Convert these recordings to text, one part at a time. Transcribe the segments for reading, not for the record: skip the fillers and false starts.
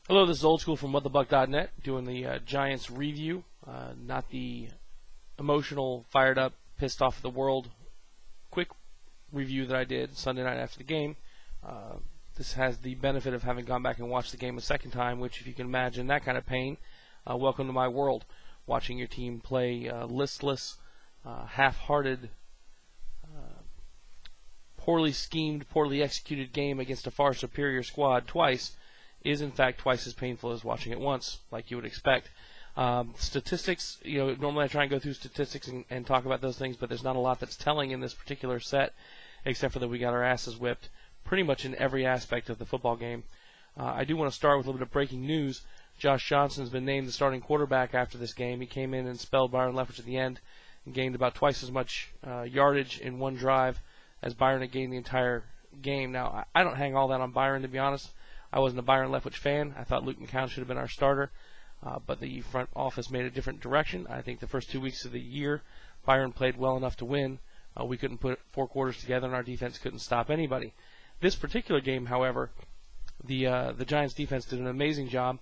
Hello, this is Old School from WhatTheBuck.net doing the Giants review, not the emotional, fired up, pissed off at the world quick review that I did Sunday night after the game. This has the benefit of having gone back and watched the game a second time, which, if you can imagine that kind of pain, welcome to my world. Watching your team play listless, half-hearted, poorly schemed, poorly executed game against a far superior squad twice is in fact twice as painful as watching it once, like you would expect. Statistics, normally I try and go through statistics and talk about those things, but there's not a lot that's telling in this particular set, except for that we got our asses whipped pretty much in every aspect of the football game. I do want to start with a little bit of breaking news. Josh Johnson has been named the starting quarterback after this game. He came in and spelled Byron Leftwich at the end and gained about twice as much yardage in one drive as Byron had gained the entire game. Now, I don't hang all that on Byron, to be honest. I wasn't a Byron Leftwich fan. I thought Luke McCown should have been our starter, but the front office made a different direction. I think the first 2 weeks of the year, Byron played well enough to win. We couldn't put 4 quarters together, and our defense couldn't stop anybody. This particular game, however, the Giants' defense did an amazing job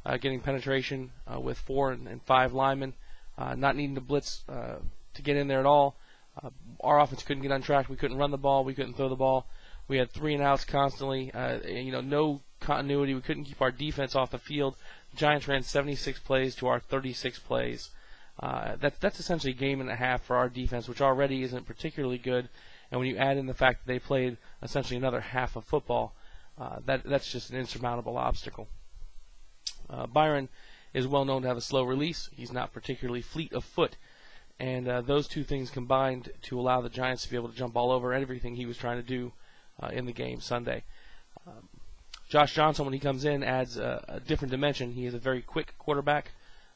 getting penetration with 4 and 5 linemen, not needing to blitz to get in there at all. Our offense couldn't get on track. We couldn't run the ball. We couldn't throw the ball. We had 3 and outs constantly. No continuity. We couldn't keep our defense off the field. The Giants ran 76 plays to our 36 plays. That's essentially a game and a half for our defense, which already isn't particularly good. And when you add in the fact that they played essentially another half of football, that's just an insurmountable obstacle. Byron is well known to have a slow release. He's not particularly fleet of foot. And those two things combined to allow the Giants to be able to jump all over everything he was trying to do in the game Sunday. Josh Johnson, when he comes in, adds a different dimension. He is a very quick quarterback.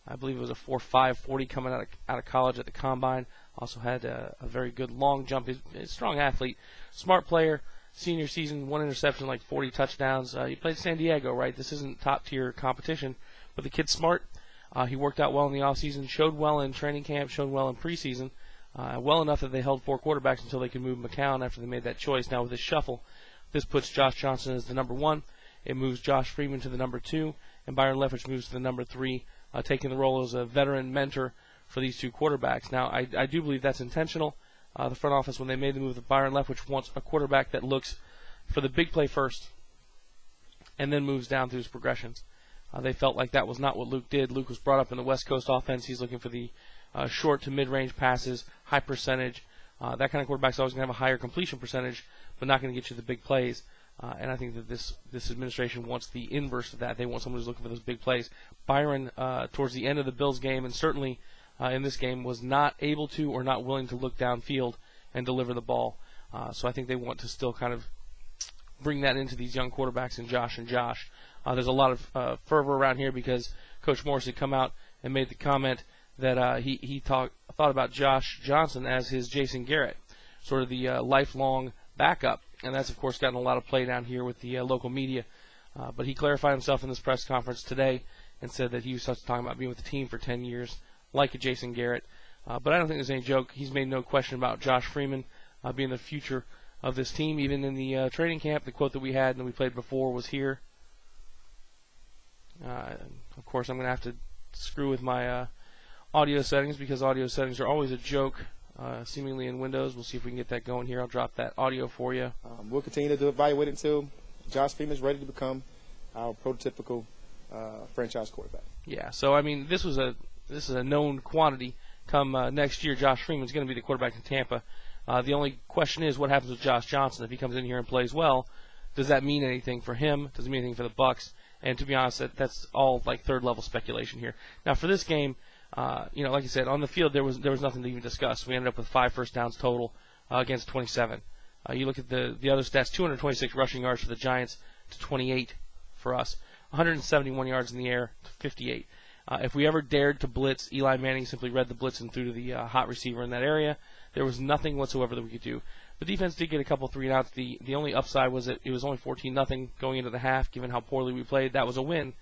I believe it was a 4.5 40 coming out of college at the combine. Also had a very good long jump. He's a strong athlete, smart player. Senior season, 1 interception, like 40 touchdowns. He played San Diego, right? This isn't top-tier competition, but the kid's smart. He worked out well in the offseason, showed well in training camp, showed well in preseason, well enough that they held 4 quarterbacks until they could move McCown after they made that choice. Now with this shuffle, this puts Josh Johnson as the number 1. It moves Josh Freeman to the number 2, and Byron Leftwich moves to the number 3, taking the role as a veteran mentor for these 2 quarterbacks. Now, I do believe that's intentional. The front office, when they made the move that Byron Leftwich wants a quarterback that looks for the big play first and then moves down through his progressions. They felt like that was not what Luke did. Luke was brought up in the West Coast offense. He's looking for the short to mid-range passes, high percentage. That kind of quarterback's always going to have a higher completion percentage, but not going to get you the big plays. And I think that this administration wants the inverse of that. They want someone who's looking for those big plays. Byron, towards the end of the Bills game, and certainly in this game, was not able to or not willing to look downfield and deliver the ball. So I think they want to still kind of bring that into these young quarterbacks in Josh and Josh. There's a lot of fervor around here because Coach Morris had come out and made the comment that he thought about Josh Johnson as his Jason Garrett, sort of the lifelong backup. And that's, of course, gotten a lot of play down here with the local media. But he clarified himself in this press conference today and said that he was talking about being with the team for 10 years, like a Jason Garrett. But I don't think there's any joke. He's made no question about Josh Freeman being the future of this team. Even in the training camp, the quote that we had and that we played before was here. Of course, I'm going to have to screw with my audio settings because audio settings are always a joke, seemingly in Windows. We'll see if we can get that going here. I'll drop that audio for you. We'll continue to evaluate until Josh Freeman is ready to become our prototypical franchise quarterback. Yeah, so, I mean, this is a known quantity. Come next year, Josh Freeman's going to be the quarterback in Tampa. The only question is what happens with Josh Johnson. If he comes in here and plays well, does that mean anything for him? Does it mean anything for the Bucs? And to be honest, that's all like third-level speculation here. Now, for this game, like I said, on the field there was nothing to even discuss. We ended up with 5 first downs total against 27. You look at the other stats: 226 rushing yards for the Giants to 28 for us, 171 yards in the air to 58. If we ever dared to blitz, Eli Manning simply read the blitz and threw to the hot receiver in that area. There was nothing whatsoever that we could do. The defense did get a couple 3-and-outs. The only upside was that it was only 14-0 going into the half, given how poorly we played. That was a win.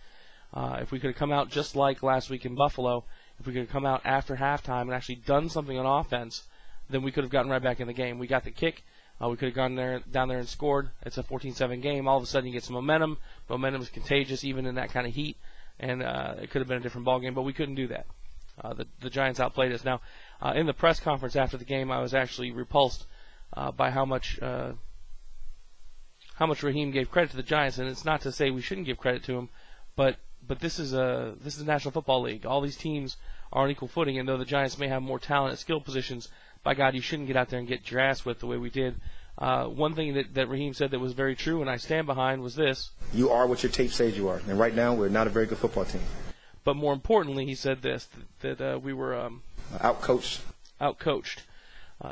If we could have come out just like last week in Buffalo, if we could have come out after halftime and actually done something on offense, then we could have gotten right back in the game. We got the kick. We could have gone down there and scored. It's a 14-7 game. All of a sudden, you get some momentum. Momentum is contagious, even in that kind of heat, and it could have been a different ball game, but we couldn't do that. The Giants outplayed us. Now, in the press conference after the game, I was actually repulsed by how much Raheem gave credit to the Giants, and it's not to say we shouldn't give credit to him, but this is the National Football League. All these teams are on equal footing, and though the Giants may have more talent at skill positions, by God, you shouldn't get out there and get your ass whipped the way we did. One thing that Raheem said that was very true, and I stand behind, was this. You are what your tape says you are, and right now we're not a very good football team. But more importantly, he said this, that we were outcoached.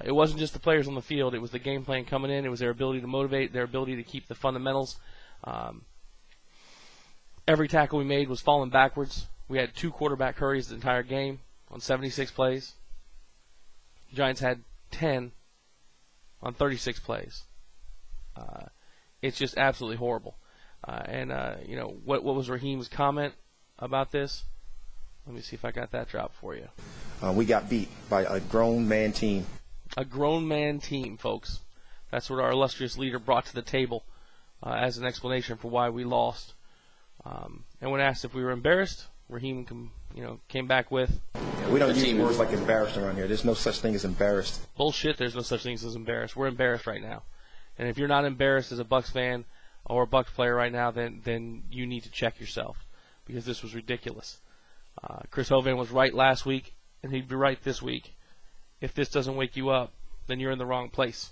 It wasn't just the players on the field. It was the game plan coming in. It was their ability to motivate, their ability to keep the fundamentals. Every tackle we made was falling backwards. We had 2 quarterback hurries the entire game on 76 plays. The Giants had 10 on 36 plays. It's just absolutely horrible. What was Raheem's comment about this? Let me see if I got that drop for you. We got beat by a grown man team. A grown man team, folks. That's what our illustrious leader brought to the table as an explanation for why we lost. And when asked if we were embarrassed, Raheem came back with, we don't use words like embarrassed around here. There's no such thing as embarrassed. Bullshit, there's no such thing as embarrassed. We're embarrassed right now. And if you're not embarrassed as a Bucs fan or a Bucs player right now, then you need to check yourself, because this was ridiculous. Chris Hovan was right last week, and he'd be right this week. If this doesn't wake you up, then you're in the wrong place.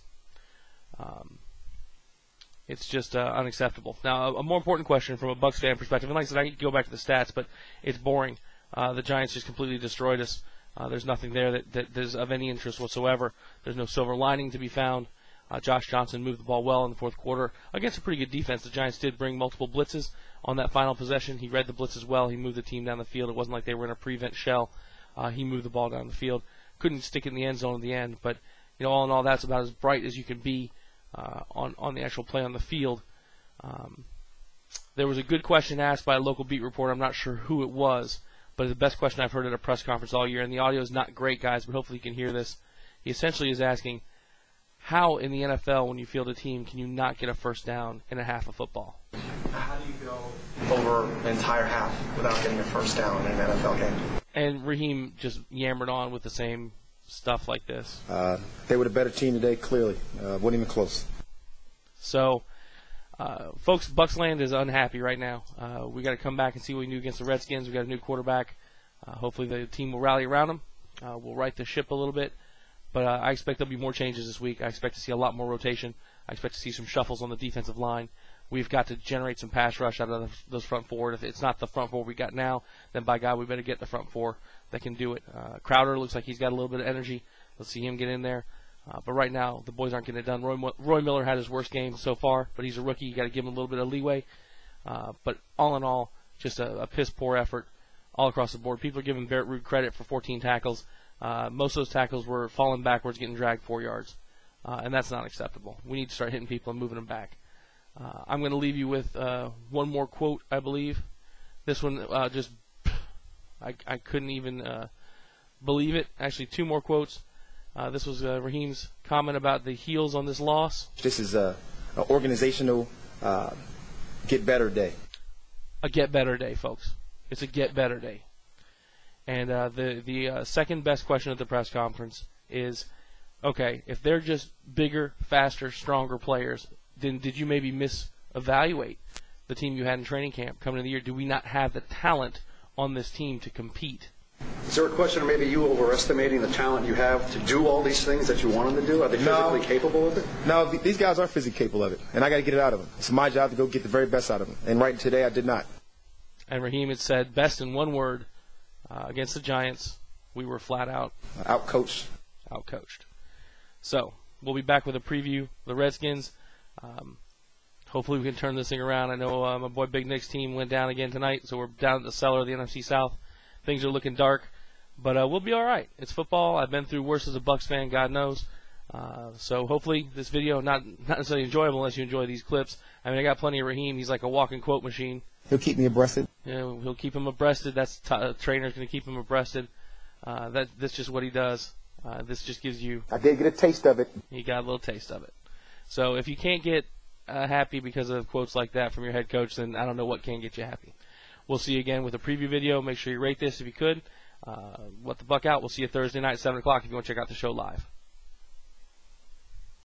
It's just unacceptable. Now, a more important question from a Bucs fan perspective, and like I said, I can go back to the stats, but it's boring. The Giants just completely destroyed us. There's nothing there that is of any interest whatsoever. There's no silver lining to be found. Josh Johnson moved the ball well in the fourth quarter against a pretty good defense. The Giants did bring multiple blitzes on that final possession. He read the blitzes well. He moved the team down the field. It wasn't like they were in a prevent shell. He moved the ball down the field. Couldn't stick it in the end zone at the end, but all in all, that's about as bright as you can be on the actual play on the field. There was a good question asked by a local beat reporter. I'm not sure who it was, but it's the best question I've heard at a press conference all year, and the audio is not great, guys, but hopefully you can hear this. He essentially is asking, how in the NFL, when you field a team, can you not get a first down in a half of football? How do you go over an entire half without getting a first down in an NFL game? And Raheem just yammered on with the same stuff like this. They were the better team today, clearly. Wasn't even close. So, folks, Buc Land is unhappy right now. We got to come back and see what we can do against the Redskins. We got a new quarterback. Hopefully the team will rally around him. We'll right the ship a little bit. But I expect there'll be more changes this week. I expect to see a lot more rotation. I expect to see some shuffles on the defensive line. We've got to generate some pass rush out of those front four. If it's not the front four we got now, then by God, we better get the front four that can do it. Crowder looks like he's got a little bit of energy. Let's see him get in there. But right now, the boys aren't getting it done. Roy Miller had his worst game so far, but he's a rookie. You got to give him a little bit of leeway. But all in all, just a piss-poor effort all across the board. People are giving Barrett Roode credit for 14 tackles. Most of those tackles were falling backwards, getting dragged 4 yards. And that's not acceptable. We need to start hitting people and moving them back. I'm going to leave you with one more quote, I believe. This one I couldn't even believe it. Actually, 2 more quotes. This was Raheem's comment about the heels on this loss. This is an organizational get better day. A get better day, folks. It's a get better day. And the second best question at the press conference is, okay, if they're just bigger, faster, stronger players, then did you maybe misevaluate the team you had in training camp coming into the year? Do we not have the talent on this team to compete? Is there a question of maybe you overestimating the talent you have to do all these things that you want them to do? Are they physically capable of it? No, these guys are physically capable of it, and I got to get it out of them. It's my job to go get the very best out of them. And right today, I did not. And Raheem had said, best in one word, against the Giants, we were flat out outcoached. So we'll be back with a preview of the Redskins. Hopefully we can turn this thing around. I know my boy Big Nick's team went down again tonight, so we're down at the cellar of the NFC South. Things are looking dark, but we'll be all right. It's football. I've been through worse as a Bucs fan, God knows. So hopefully this video, not necessarily enjoyable unless you enjoy these clips. I mean, I got plenty of Raheem. He's like a walking quote machine. He'll keep me abreasted. Yeah, he'll keep him abreasted. That's trainer's going to keep him abreasted. That's just what he does. This just gives you. I did get a taste of it. He got a little taste of it. So if you can't get happy because of quotes like that from your head coach, then I don't know what can get you happy. We'll see you again with a preview video. Make sure you rate this if you could. What the Buck out. We'll see you Thursday night, 7 o'clock if you want to check out the show live.